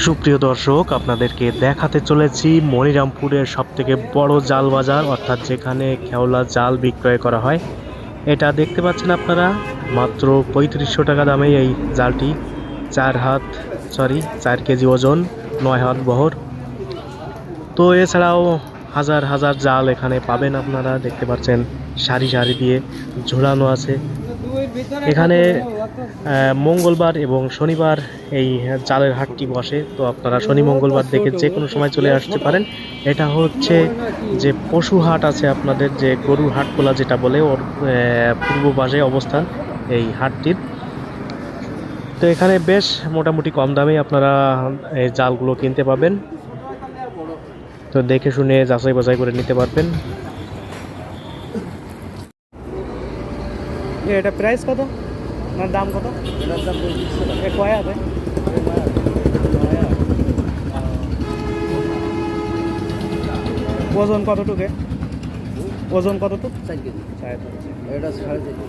সুপ্রিয় দর্শক, আপনাদেরকে দেখাতে চলেছি মনিরামপুরের সবথেকে বড় জাল বাজার, অর্থাৎ যেখানে খেওলা জাল বিক্রয় করা হয়। এটা দেখতে পাচ্ছেন আপনারা, মাত্র ৩৫০০ টাকা দামে এই জালটি। 4 কেজি ওজন, 9 হাত বহর। তো এছাড়াও হাজার হাজার জাল এখানে পাবেন আপনারা। দেখতে পাচ্ছেন সারি সারি দিয়ে ঝোলানো আছে। এখানে মঙ্গলবার এবং শনিবার এই জালের হাটটি বসে। তো আপনারা শনি মঙ্গলবার দেখে যে কোনো সময় চলে আসতে পারেন। এটা হচ্ছে যে পশু হাট আছে আপনাদের, যে গরুর হাটগুলা যেটা বলে, ওর পূর্ব পাশে অবস্থান এই হাটটির। তো এখানে বেশ মোটামুটি কম দামে আপনারা এই জালগুলো কিনতে পাবেন। তো দেখে শুনে যাচাই বাছাই করে নিতে পারবেন। এটা প্রাইস কত, না দাম কত? এটার দাম 2500 টাকা। কয় আছে? ওজন কতটুকু? ওজন কতটুকু? 4 কেজি। 4 কেজি। এটা 4.5 কেজি।